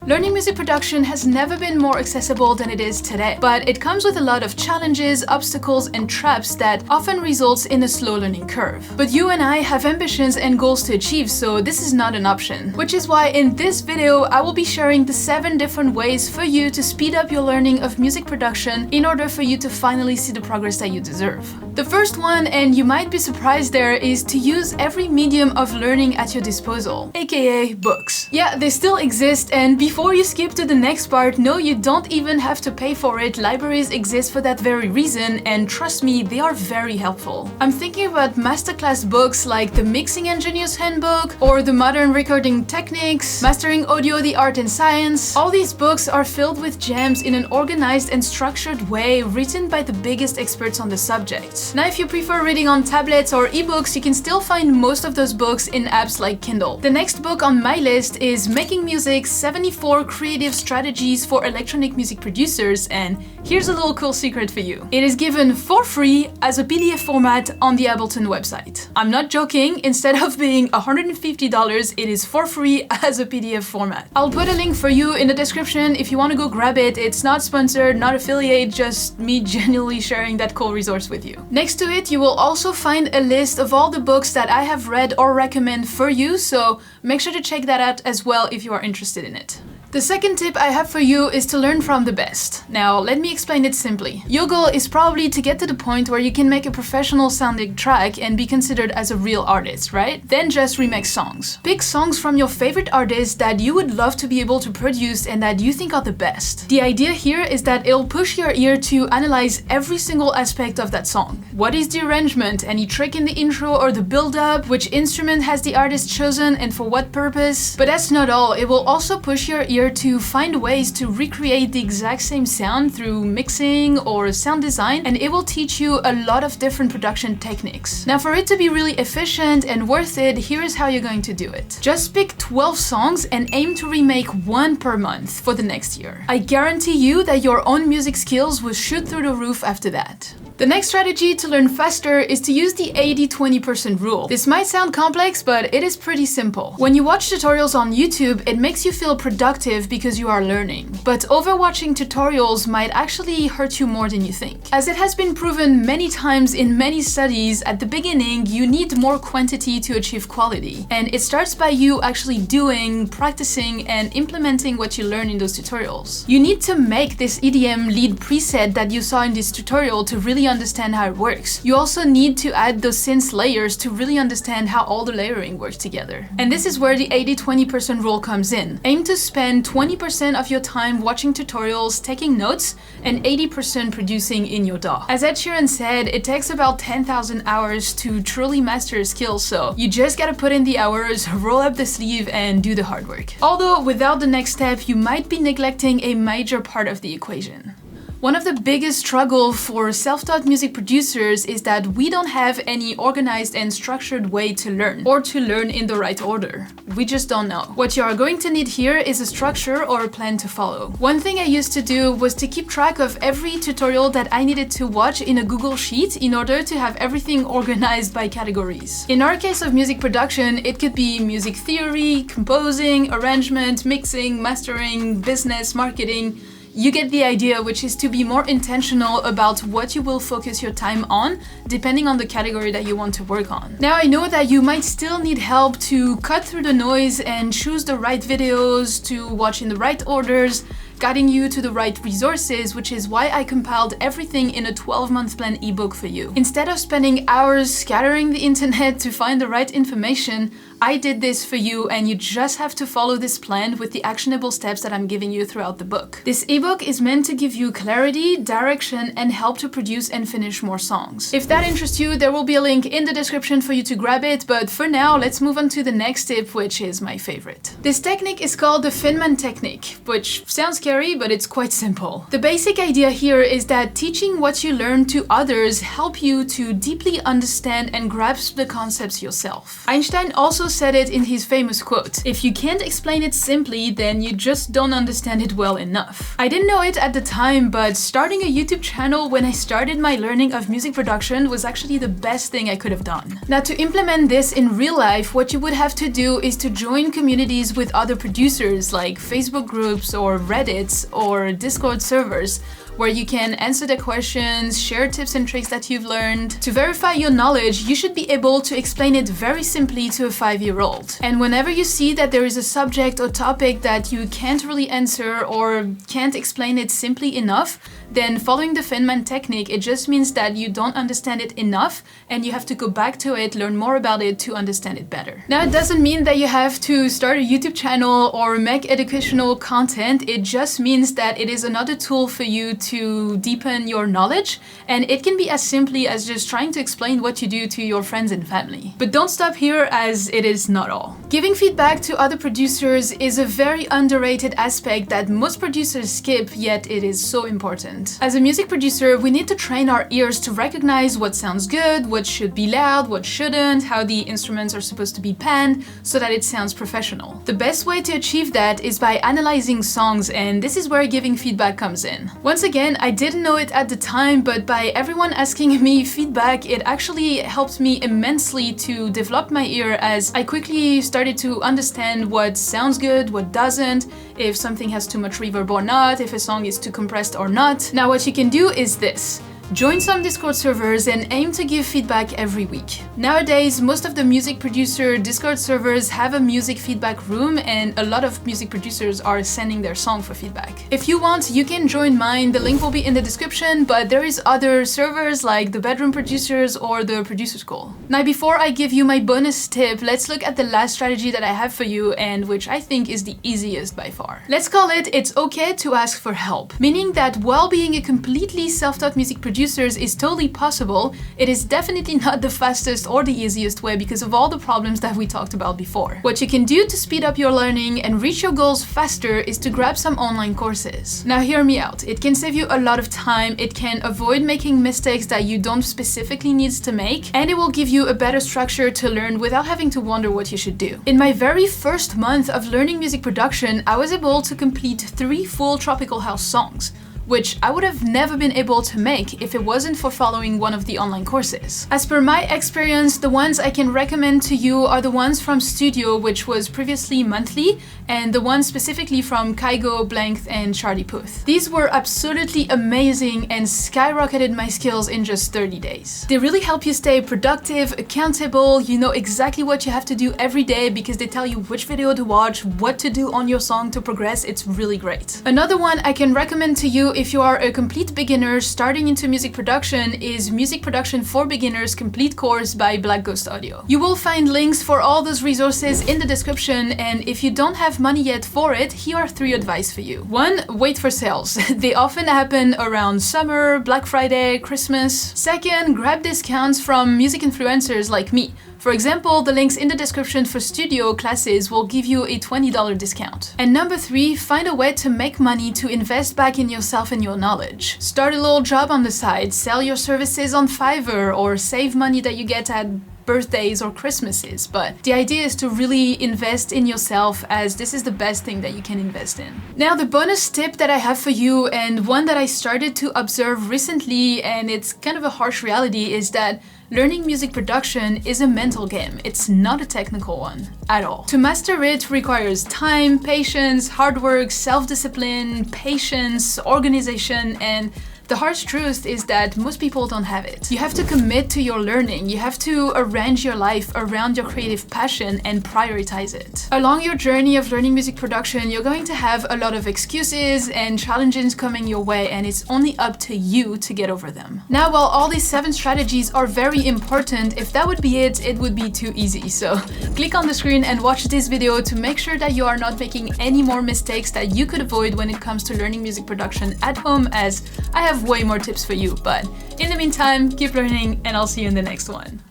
Learning music production has never been more accessible than it is today, but it comes with a lot of challenges, obstacles, and traps that often results in a slow learning curve. But you and I have ambitions and goals to achieve, so this is not an option. Which is why in this video, I will be sharing the 7 different ways for you to speed up your learning of music production in order for you to finally see the progress that you deserve. The first one, and you might be surprised there, is to use every medium of learning at your disposal, aka books. Yeah, they still exist, and before you skip to the next part, no, you don't even have to pay for it. Libraries exist for that very reason, and trust me, they are very helpful. I'm thinking about masterclass books like the Mixing Engineer's Handbook or the Modern Recording Techniques, Mastering Audio, the Art and Science. All these books are filled with gems in an organized and structured way, written by the biggest experts on the subject. Now, if you prefer reading on tablets or ebooks, you can still find most of those books in apps like Kindle. The next book on my list is Making Music: 74 Creative Strategies for Electronic Music Producers, and here's a little cool secret for you. It is given for free as a PDF format on the Ableton website. I'm not joking, instead of being $150, it is for free as a PDF format. I'll put a link for you in the description if you want to go grab it. It's not sponsored, not affiliate, just me genuinely sharing that cool resource with you. Next to it, you will also find a list of all the books that I have read or recommend for you, so make sure to check that out as well if you are interested in it. The second tip I have for you is to learn from the best. Now, let me explain it simply. Your goal is probably to get to the point where you can make a professional sounding track and be considered as a real artist, right? Then just remix songs. Pick songs from your favorite artists that you would love to be able to produce and that you think are the best. The idea here is that it'll push your ear to analyze every single aspect of that song. What is the arrangement? Any trick in the intro or the build-up? Which instrument has the artist chosen and for what purpose? But that's not all. It will also push your ear to find ways to recreate the exact same sound through mixing or sound design, and it will teach you a lot of different production techniques. Now, for it to be really efficient and worth it, here is how you're going to do it. Just pick 12 songs and aim to remake 1 per month for the next year. I guarantee you that your own music skills will shoot through the roof after that. The next strategy to learn faster is to use the 80-20% rule. This might sound complex, but it is pretty simple. When you watch tutorials on YouTube, it makes you feel productive because you are learning. But overwatching tutorials might actually hurt you more than you think. As it has been proven many times in many studies, at the beginning, you need more quantity to achieve quality. And it starts by you actually doing, practicing, and implementing what you learn in those tutorials. You need to make this EDM lead preset that you saw in this tutorial to really understand how it works. You also need to add those synth layers to really understand how all the layering works together. And this is where the 80-20% rule comes in. Aim to spend 20% of your time watching tutorials, taking notes, and 80% producing in your DAW. As Ed Sheeran said, it takes about 10,000 hours to truly master a skill, so you just gotta put in the hours, roll up the sleeve, and do the hard work. Although without the next step, you might be neglecting a major part of the equation. One of the biggest struggles for self-taught music producers is that we don't have any organized and structured way to learn, or to learn in the right order. We just don't know. What you are going to need here is a structure or a plan to follow. One thing I used to do was to keep track of every tutorial that I needed to watch in a Google Sheet in order to have everything organized by categories. In our case of music production, it could be music theory, composing, arrangement, mixing, mastering, business, marketing. You get the idea, which is to be more intentional about what you will focus your time on, depending on the category that you want to work on. Now, I know that you might still need help to cut through the noise and choose the right videos, to watch in the right orders, guiding you to the right resources, which is why I compiled everything in a 12-month plan ebook for you. Instead of spending hours scattering the internet to find the right information, I did this for you, and you just have to follow this plan with the actionable steps that I'm giving you throughout the book. This ebook is meant to give you clarity, direction, and help to produce and finish more songs. If that interests you, there will be a link in the description for you to grab it, but for now, let's move on to the next tip, which is my favorite. This technique is called the Feynman technique, which sounds scary, but it's quite simple. The basic idea here is that teaching what you learn to others help you to deeply understand and grasp the concepts yourself. Einstein also said it in his famous quote, "If you can't explain it simply, then you just don't understand it well enough." I didn't know it at the time, but starting a YouTube channel when I started my learning of music production was actually the best thing I could have done. Now, to implement this in real life, what you would have to do is to join communities with other producers like Facebook groups or Reddits or Discord servers, where you can answer the questions, share tips and tricks that you've learned. To verify your knowledge, you should be able to explain it very simply to a 5-year-old. And whenever you see that there is a subject or topic that you can't really answer or can't explain it simply enough, then following the Feynman technique, it just means that you don't understand it enough and you have to go back to it, learn more about it to understand it better. Now, it doesn't mean that you have to start a YouTube channel or make educational content. It just means that it is another tool for you to deepen your knowledge, and it can be as simply as just trying to explain what you do to your friends and family. But don't stop here, as it is not all. Giving feedback to other producers is a very underrated aspect that most producers skip, yet it is so important. As a music producer, we need to train our ears to recognize what sounds good, what should be loud, what shouldn't, how the instruments are supposed to be panned, so that it sounds professional. The best way to achieve that is by analyzing songs, and this is where giving feedback comes in. Once again, I didn't know it at the time, but by everyone asking me feedback, it actually helped me immensely to develop my ear, as I quickly started to understand what sounds good, what doesn't, if something has too much reverb or not, if a song is too compressed or not. Now, what you can do is this. Join some Discord servers and aim to give feedback every week. Nowadays, most of the music producer Discord servers have a music feedback room, and a lot of music producers are sending their song for feedback. If you want, you can join mine. The link will be in the description, but there is other servers like the Bedroom Producers or the Producer School. Now, before I give you my bonus tip, let's look at the last strategy that I have for you, and which I think is the easiest by far. Let's call it "It's okay to ask for help," meaning that while being a completely self-taught music producer is totally possible, it is definitely not the fastest or the easiest way because of all the problems that we talked about before. What you can do to speed up your learning and reach your goals faster is to grab some online courses. Now, hear me out. It can save you a lot of time, it can avoid making mistakes that you don't specifically need to make, and it will give you a better structure to learn without having to wonder what you should do. In my very first month of learning music production, I was able to complete 3 full tropical house songs, which I would have never been able to make if it wasn't for following one of the online courses. As per my experience, the ones I can recommend to you are the ones from Studio, which was previously monthly, and the ones specifically from Kygo, Blank, and Charlie Puth. These were absolutely amazing and skyrocketed my skills in just 30 days. They really help you stay productive, accountable, you know exactly what you have to do every day because they tell you which video to watch, what to do on your song to progress. It's really great. Another one I can recommend to you if you are a complete beginner starting into music production is Music Production for Beginners Complete Course by Black Ghost Audio. You will find links for all those resources in the description, and if you don't have money yet for it, here are 3 advice for you. 1. Wait for sales. They often happen around summer, Black Friday, Christmas. 2. Grab discounts from music influencers like me. For example, the links in the description for studio classes will give you a $20 discount. And number 3, find a way to make money to invest back in yourself and your knowledge. Start a little job on the side, sell your services on Fiverr, or save money that you get at birthdays or Christmases, but the idea is to really invest in yourself, as this is the best thing that you can invest in. Now, the bonus tip that I have for you, and one that I started to observe recently, and it's kind of a harsh reality, is that learning music production is a mental game. It's not a technical one at all. To master it requires time, patience, hard work, self-discipline, patience, organization, and the harsh truth is that most people don't have it. You have to commit to your learning. You have to arrange your life around your creative passion and prioritize it. Along your journey of learning music production, you're going to have a lot of excuses and challenges coming your way, and it's only up to you to get over them. Now, while all these 7 strategies are very important, if that would be it, it would be too easy. So click on the screen and watch this video to make sure that you are not making any more mistakes that you could avoid when it comes to learning music production at home, as I have way more tips for you. But in the meantime, keep learning, and I'll see you in the next one.